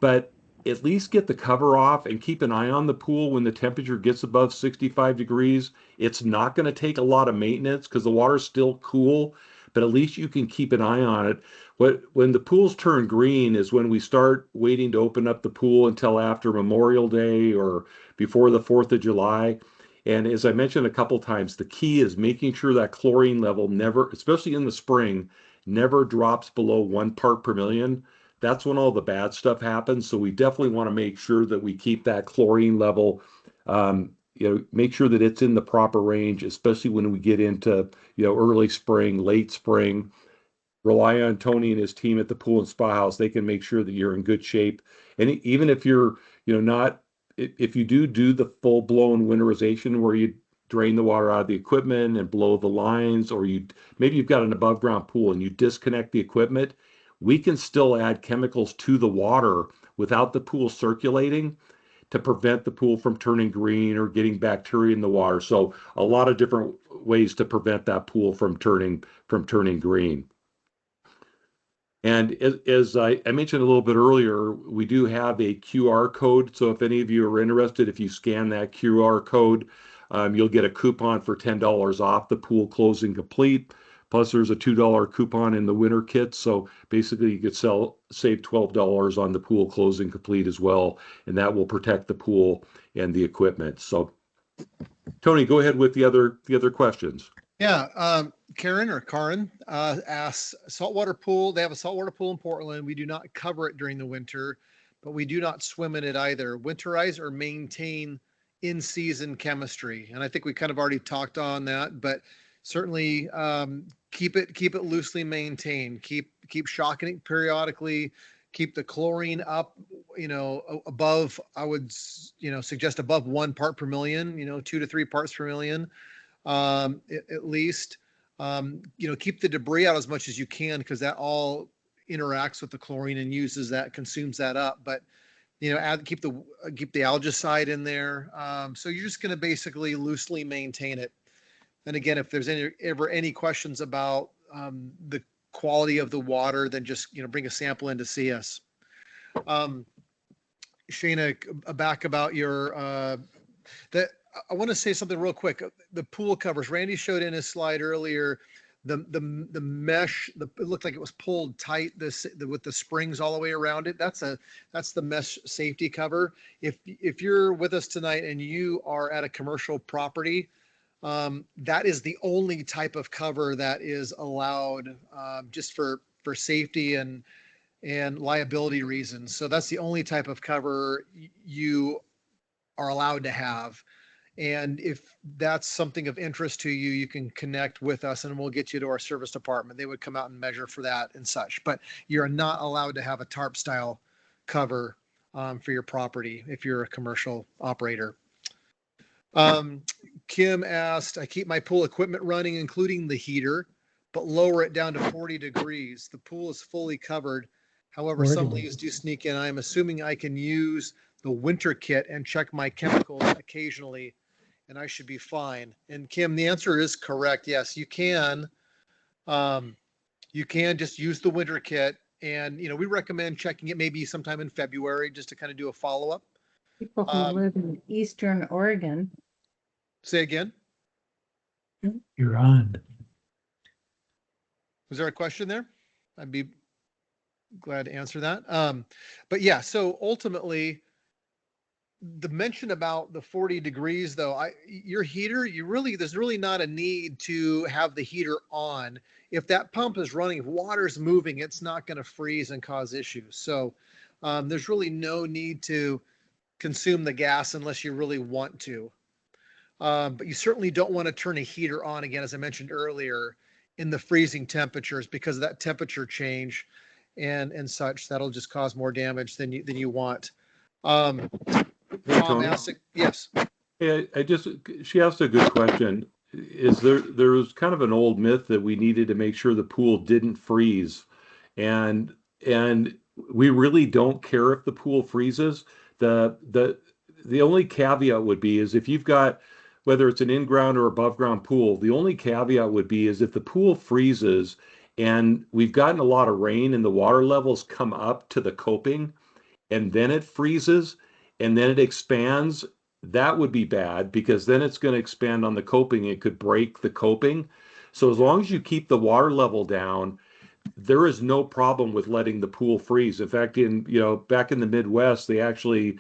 Speaker 2: but at least get the cover off and keep an eye on the pool when the temperature gets above 65 degrees. It's not going to take a lot of maintenance because the water's still cool, but at least you can keep an eye on it. When the pools turn green is when we start waiting to open up the pool until after Memorial Day or before the 4th of July. And as I mentioned a couple times, the key is making sure that chlorine level never, especially in the spring, never drops below 1 part per million. That's when all the bad stuff happens. So we definitely want to make sure that we keep that chlorine level, make sure that it's in the proper range, especially when we get into, early spring, late spring. Rely on Tony and his team at the pool and spa house. They can make sure that you're in good shape. And even if you're, not, if you do the full blown winterization where you drain the water out of the equipment and blow the lines, or maybe you've got an above ground pool and you disconnect the equipment, we can still add chemicals to the water without the pool circulating to prevent the pool from turning green or getting bacteria in the water. So a lot of different ways to prevent that pool from turning green. And as I mentioned a little bit earlier, we do have a QR code. So if any of you are interested, if you scan that QR code, you'll get a coupon for $10 off the pool closing complete. Plus, there's a $2 coupon in the winter kit. So basically, you could save $12 on the pool closing complete as well, and that will protect the pool and the equipment. So, Tony, go ahead with the other questions.
Speaker 1: Yeah, Karen or Karin asks, saltwater pool. They have a saltwater pool in Portland. We do not cover it during the winter, but we do not swim in it either. Winterize or maintain in-season chemistry. And I think we kind of already talked on that, but certainly keep it loosely maintained. Keep shocking it periodically. Keep the chlorine up, above. I would, suggest above 1 part per million. 2 to 3 parts per million. At least, keep the debris out as much as you can, because that all interacts with the chlorine and consumes that up. But, keep the algicide in there. So you're just going to basically loosely maintain it. And again, if there's ever any questions about the quality of the water, then just, bring a sample in to see us. Shayna, back about your, I want to say something real quick. The pool covers, Randy showed in his slide earlier, the mesh, it looked like it was pulled tight with the springs all the way around it. That's the mesh safety cover. If you're with us tonight and you are at a commercial property, that is the only type of cover that is allowed, just for safety and liability reasons. So that's the only type of cover you are allowed to have. And if that's something of interest to you, you can connect with us and we'll get you to our service department. They would come out and measure for that and such. But you're not allowed to have a tarp style cover for your property if you're a commercial operator. Kim asked, I keep my pool equipment running, including the heater, but lower it down to 40 degrees. The pool is fully covered. However, some leaves do sneak in. I'm assuming I can use the winter kit and check my chemicals occasionally, and I should be fine. And Kim, the answer is correct. Yes, you can. You can just use the winter kit, and we recommend checking it maybe sometime in February just to kind of do a follow-up.
Speaker 4: People who live in Eastern Oregon.
Speaker 1: Say again?
Speaker 3: You're on.
Speaker 1: Was there a question there? I'd be glad to answer that. But yeah, so ultimately, the mention about the 40 degrees though, your heater, there's really not a need to have the heater on. If that pump is running, if water's moving, it's not going to freeze and cause issues. So there's really no need to consume the gas unless you really want to. But you certainly don't want to turn a heater on again, as I mentioned earlier, in the freezing temperatures, because of that temperature change and such. That'll just cause more damage than you want.
Speaker 2: Hey, Tony.
Speaker 1: Yes.
Speaker 2: Yeah, she asked a good question. There was kind of an old myth that we needed to make sure the pool didn't freeze, and we really don't care if the pool freezes. The only caveat would be is if you've got, whether it's an in-ground or above ground pool, the only caveat would be is if the pool freezes and we've gotten a lot of rain and the water levels come up to the coping and then it freezes and then it expands, that would be bad because then it's going to expand on the coping. It could break the coping. So as long as you keep the water level down, there is no problem with letting the pool freeze. In fact, back in the Midwest, they actually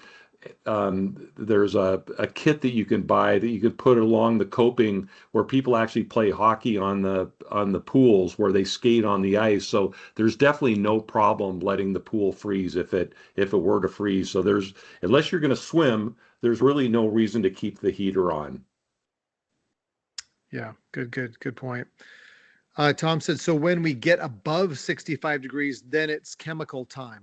Speaker 2: there's a kit that you can buy that you can put along the coping where people actually play hockey on the pools where they skate on the ice. So there's definitely no problem letting the pool freeze if it were to freeze. So unless you're going to swim, there's really no reason to keep the heater on.
Speaker 1: Yeah, good point. Tom said, so when we get above 65 degrees, then it's chemical time.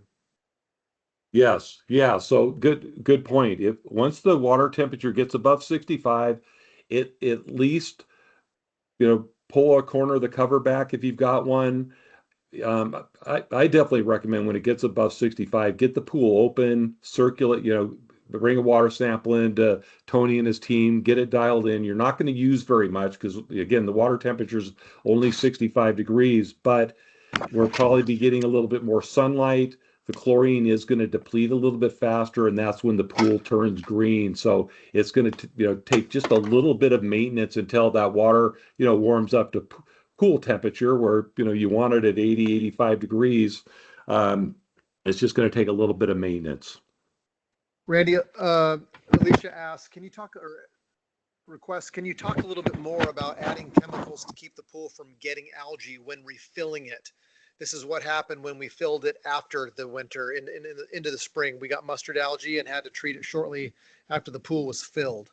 Speaker 2: Yes. Yeah. So good point. If once the water temperature gets above 65, it at least, pull a corner of the cover back if you've got one. I definitely recommend when it gets above 65, get the pool open, circulate, bring a water sample into Tony and his team, get it dialed in. You're not going to use very much because again, the water temperature is only 65 degrees, but we'll probably be getting a little bit more sunlight. The chlorine is going to deplete a little bit faster, and that's when the pool turns green. So it's going to take just a little bit of maintenance until that water warms up to pool temperature where you want it at 80, 85 degrees. It's just going to take a little bit of maintenance.
Speaker 1: Randy, Alicia asked, can you talk a little bit more about adding chemicals to keep the pool from getting algae when refilling it? This is what happened when we filled it after the winter into the spring. We got mustard algae and had to treat it shortly after the pool was filled.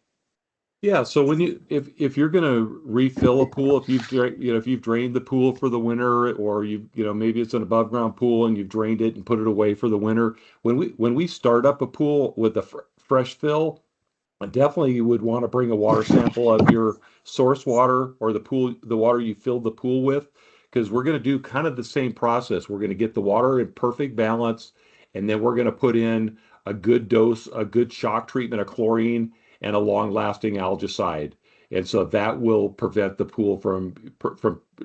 Speaker 2: Yeah, so if you're going to refill a pool, if you've drained the pool for the winter, or maybe it's an above ground pool and you've drained it and put it away for the winter, when we start up a pool with a fresh fill, I definitely would want to bring a water sample of your source water or the water you filled the pool with, because we're going to do kind of the same process. We're going to get the water in perfect balance, and then we're going to put in a good shock treatment of chlorine and a long-lasting algicide. And so that will prevent the pool from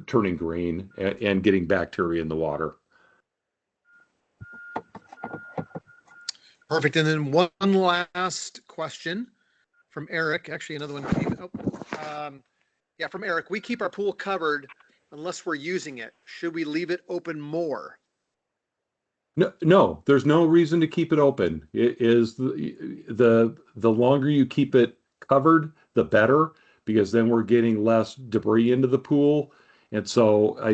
Speaker 2: turning green and getting bacteria in the water.
Speaker 1: Perfect. And then one last question from Eric. Actually, another one came. From Eric. We keep our pool covered unless we're using it. Should we leave it open more?
Speaker 2: No, there's no reason to keep it open. It is the longer you keep it covered, the better, because then we're getting less debris into the pool. And so I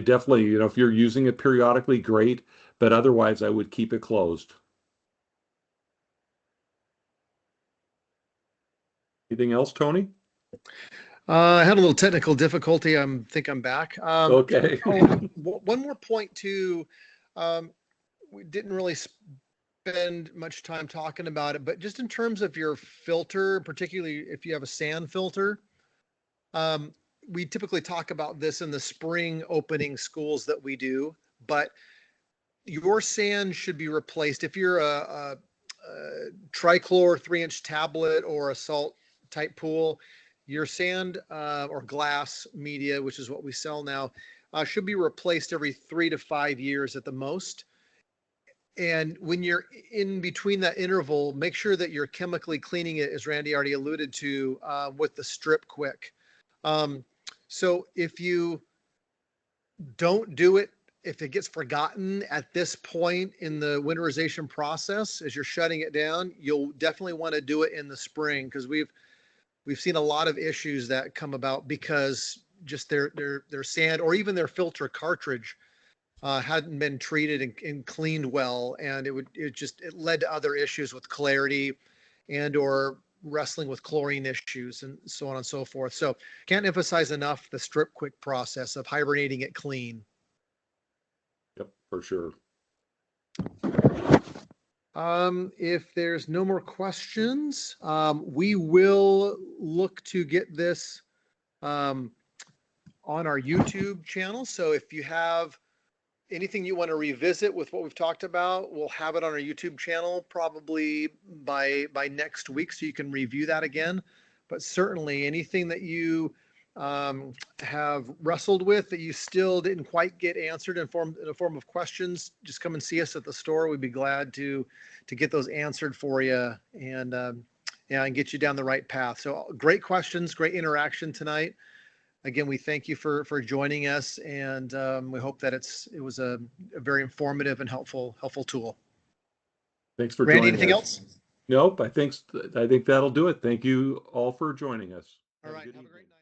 Speaker 2: definitely, if you're using it periodically, great, but otherwise I would keep it closed. Anything else, Tony?
Speaker 1: I had a little technical difficulty. I think I'm back.
Speaker 2: Okay.
Speaker 1: One more point too. we didn't really spend much time talking about it, but just in terms of your filter, particularly if you have a sand filter, we typically talk about this in the spring opening schools that we do, but your sand should be replaced. If you're a trichlor 3-inch tablet or a salt type pool, your sand or glass media, which is what we sell now, should be replaced every 3 to 5 years at the most. And when you're in between that interval, make sure that you're chemically cleaning it, as Randy already alluded to, with the Strip Quick. So if you don't do it, if it gets forgotten at this point in the winterization process, as you're shutting it down, you'll definitely want to do it in the spring, because we've seen a lot of issues that come about because just their sand or even their filter cartridge hadn't been treated and cleaned well, and it led to other issues with clarity and or wrestling with chlorine issues and so on and so forth. So can't emphasize enough the Strip Quick process of hibernating it clean.
Speaker 2: Yep, for sure.
Speaker 1: If there's no more questions, we will look to get this on our YouTube channel. So if you have anything you want to revisit with what we've talked about, we'll have it on our YouTube channel probably by next week, so you can review that again. But certainly anything that you have wrestled with that you still didn't quite get answered in a form of questions, just come and see us at the store. We'd be glad to get those answered for you and and get you down the right path. So great questions, great interaction tonight. Again, we thank you for joining us, and we hope that it was a very informative and helpful tool.
Speaker 2: Thanks for
Speaker 1: Randy,
Speaker 2: joining
Speaker 1: anything
Speaker 2: us.
Speaker 1: else?
Speaker 2: Nope, I think that'll do it. Thank you all for joining us.
Speaker 1: All right, have a great night.